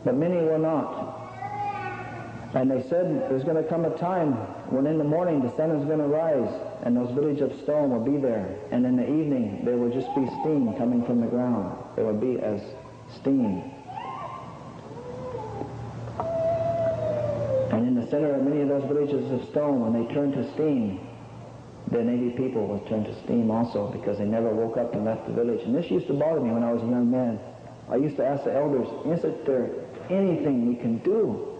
but many will not. And they said there's going to come a time when in the morning the sun is going to rise and those villages of stone will be there, and in the evening there will just be steam coming from the ground. There will be as steam. And in the center of many of those villages of stone, when they turn to steam, the native people will turn to steam also, because they never woke up and left the village. And this used to bother me when I was a young man. I used to ask the elders, isn't there anything we can do?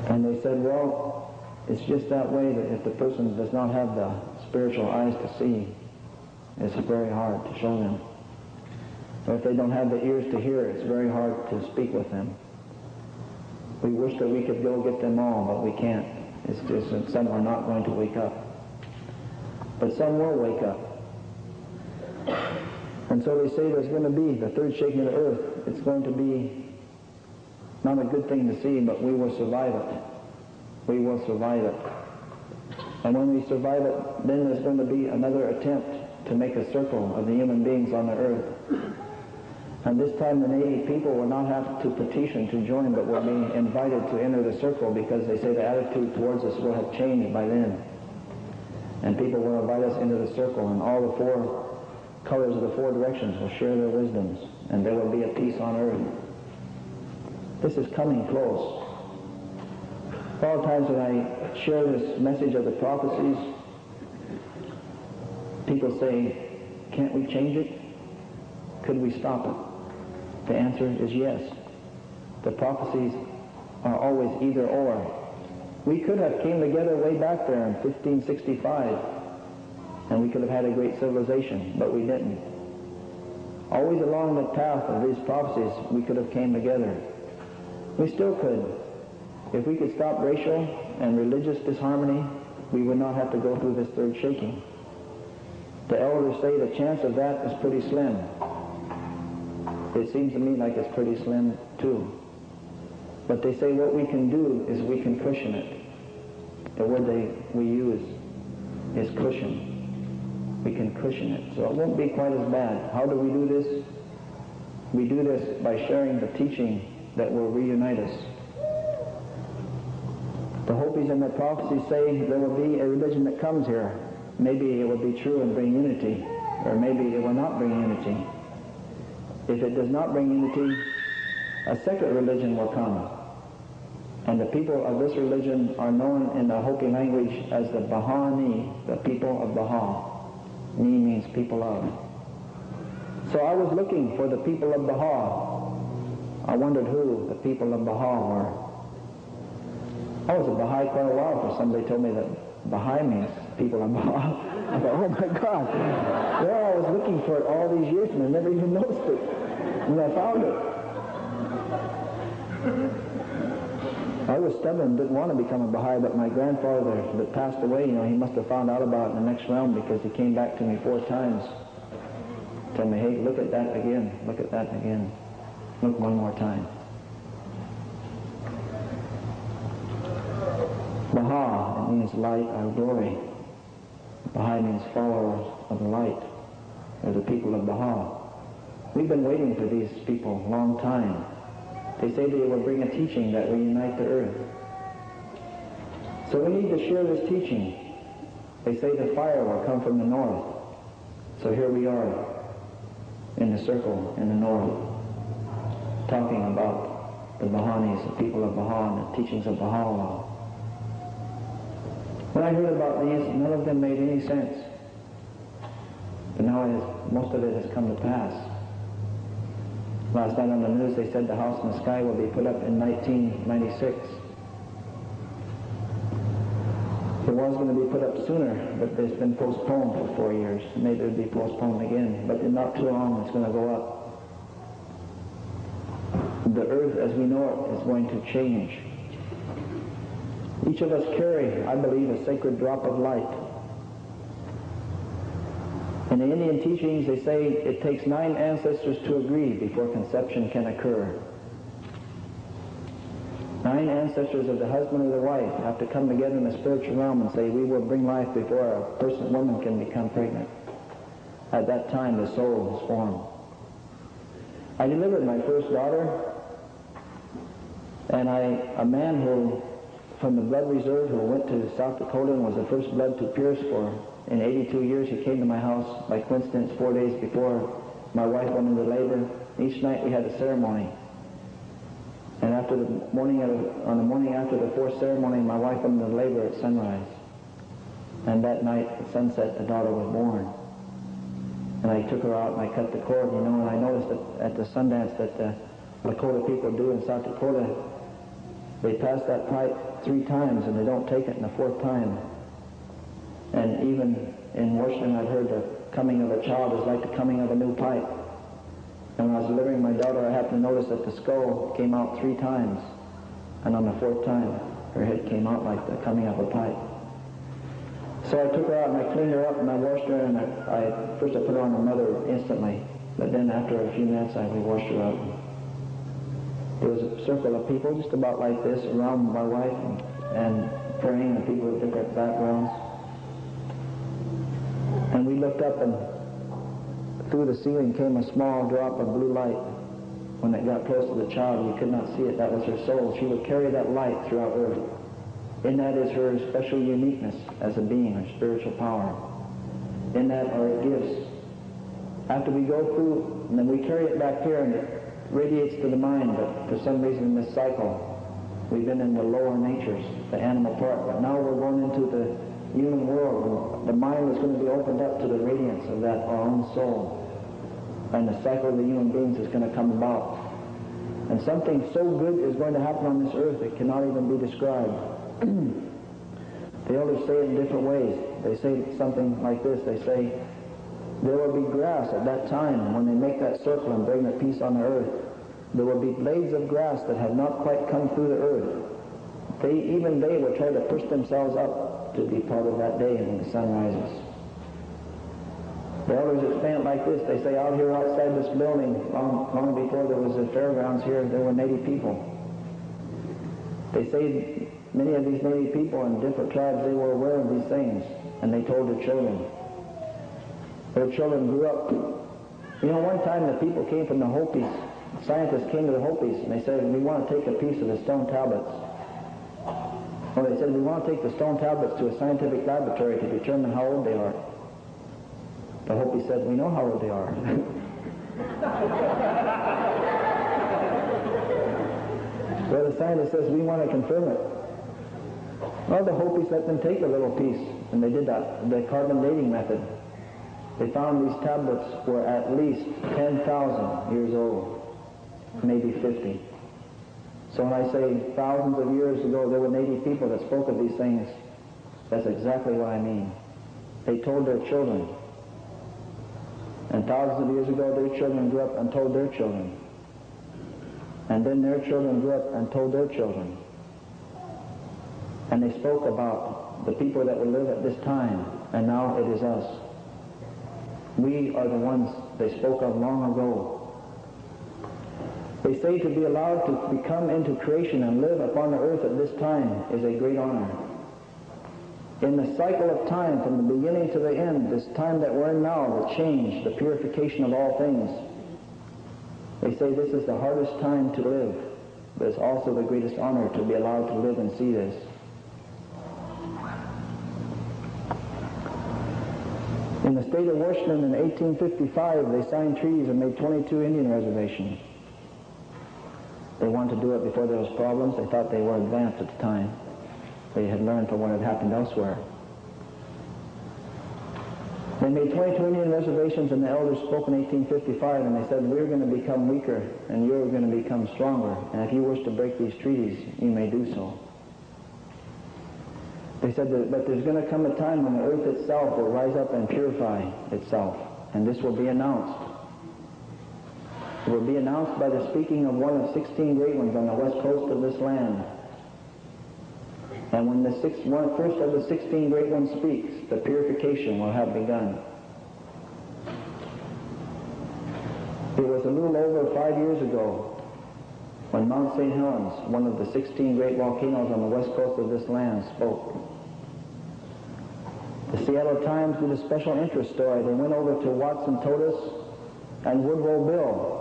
And they said, well, it's just that way, that if the person does not have the spiritual eyes to see, it's very hard to show them. Or if they don't have the ears to hear, it's very hard to speak with them. We wish that we could go get them all, but we can't. It's just that some are not going to wake up. But some will wake up. And so they say there's going to be the third shaking of the earth. It's going to be not a good thing to see, but we will survive it. We will survive it. And when we survive it, then there's going to be another attempt to make a circle of the human beings on the earth. And this time the native people will not have to petition to join, but will be invited to enter the circle, because they say the attitude towards us will have changed by then. And people will invite us into the circle, and all the four colors of the four directions will share their wisdoms, and there will be a peace on earth. This is coming close. All the times when I share this message of the prophecies, people say, can't we change it? Could we stop it? The answer is yes. The prophecies are always either or. We could have came together way back there in 1565, and we could have had a great civilization, but we didn't. Always along the path of these prophecies, we could have came together. We still could. If we could stop racial and religious disharmony, we would not have to go through this third shaking. The elders say the chance of that is pretty slim. It seems to me like it's pretty slim too. But they say what we can do is we can cushion it. The word we use is cushion. We can cushion it. So it won't be quite as bad. How do we do this? We do this by sharing the teaching that will reunite us. The Hopis and their prophecies say there will be a religion that comes here. Maybe it will be true and bring unity, or maybe it will not bring unity. If it does not bring unity, a second religion will come. And the people of this religion are known in the Hopi language as the Baha-Ni, the people of Baha. Ni means people of. So I was looking for the people of Baha. I wondered who the people of Baha were. I was a Baha'i quite a while before somebody told me that Baha'i means people of Baha. I thought, oh my God. Well, I was looking for it all these years and I never even noticed it. And I found it. I was stubborn, didn't want to become a Baha'i, but my grandfather that passed away, he must have found out about it in the next realm, because he came back to me 4 times. Told me, hey, look at that again, look at that again. Look one more time. Baha, it means light or glory. Baha'i means followers of the light. They're the people of Baha. We've been waiting for these people a long time. They say they will bring a teaching that will unite the earth. So we need to share this teaching. They say the fire will come from the north. So here we are in the circle in the north, talking about the Bahanis, the people of Baha, and the teachings of Baha'u'llah. When I heard about these, none of them made any sense. But now most of it has come to pass. Last night on the news they said the house in the sky will be put up in 1996. It was going to be put up sooner, but it's been postponed for 4 years. Maybe it will be postponed again, but in not too long it's going to go up. The earth as we know it is going to change. Each of us carry, I believe, a sacred drop of light. In the Indian teachings, they say it takes 9 ancestors to agree before conception can occur. 9 ancestors of the husband or the wife have to come together in the spiritual realm and say, we will bring life before a woman can become pregnant. At that time, the soul is formed. I delivered my first daughter, and a man who, from the blood reserve, who went to South Dakota and was the first blood to pierce for, in 82 years, he came to my house by coincidence 4 days before my wife went into labor. Each night we had a ceremony. And after the morning on the morning after the fourth ceremony, my wife went into labor at sunrise. And that night, at sunset, the daughter was born. And I took her out and I cut the cord, and I noticed that at the Sundance that the Lakota people do in South Dakota, they pass that pipe 3 times and they don't take it in the 4th time. And even in Washington, I've heard the coming of a child is like the coming of a new pipe. And when I was delivering my daughter, I happened to notice that the skull came out 3 times. And on the 4th time, her head came out like the coming of a pipe. So I took her out and I cleaned her up and I washed her, and first I put her on her mother instantly. But then after a few minutes, we washed her up. There was a circle of people just about like this around my wife and praying, and people with different backgrounds. And we looked up, and through the ceiling came a small drop of blue light. When it got close to the child, we could not see it. That was her soul. She would carry that light throughout earth. In that is her special uniqueness as a being, her spiritual power. In that are her gifts. After we go through, and then we carry it back here, and it radiates to the mind, but for some reason in this cycle, we've been in the lower natures, the animal part, but now we're going into the human world, and the mind is going to be opened up to the radiance of that, our own soul. And the cycle of the human beings is going to come about. And something so good is going to happen on this earth it cannot even be described. The elders say it in different ways. They say something like this. They say, there will be grass at that time when they make that circle and bring the peace on the earth. There will be blades of grass that have not quite come through the earth. Even they will try to push themselves up to be part of that day when the sun rises. The elders explain it like this. They say out here outside this building, long before there was the fairgrounds here, there were Native people. They say many of these Native people in different tribes, they were aware of these things, and they told their children. Their children grew up. One time the people came from the Hopis. Scientists came to the Hopis, and they said, we want to take a piece of the stone tablets. Well, they said, we want to take the stone tablets to a scientific laboratory to determine how old they are. The Hopi said, we know how old they are. Well, the scientist says, we want to confirm it. Well, the Hopis let them take a little piece, and they did that, the carbon dating method. They found these tablets were at least 10,000 years old, maybe 50. So when I say thousands of years ago there were Native people that spoke of these things, that's exactly what I mean. They told their children. And thousands of years ago their children grew up and told their children. And then their children grew up and told their children. And they spoke about the people that would live at this time, and now it is us. We are the ones they spoke of long ago. They say to be allowed to come into creation and live upon the earth at this time is a great honor. In the cycle of time, from the beginning to the end, this time that we're in now, the change, the purification of all things, they say this is the hardest time to live, but it's also the greatest honor to be allowed to live and see this. In the state of Washington in 1855, they signed treaties and made 22 Indian reservations. They wanted to do it before there was problems. They thought they were advanced at the time. They had learned from what had happened elsewhere. They made 22 Indian reservations, and the elders spoke in 1855, and they said, we're going to become weaker, and you're going to become stronger, and if you wish to break these treaties, you may do so. They said that, but there's going to come a time when the earth itself will rise up and purify itself, and this will be announced. It will be announced by the speaking of one of 16 great ones on the west coast of this land. And when the first of the 16 great ones speaks, the purification will have begun. It was a little over 5 years ago when Mount St. Helens, one of the 16 great volcanoes on the west coast of this land, spoke. The Seattle Times did a special interest story. They went over to Watson Totus and Woodrow Bill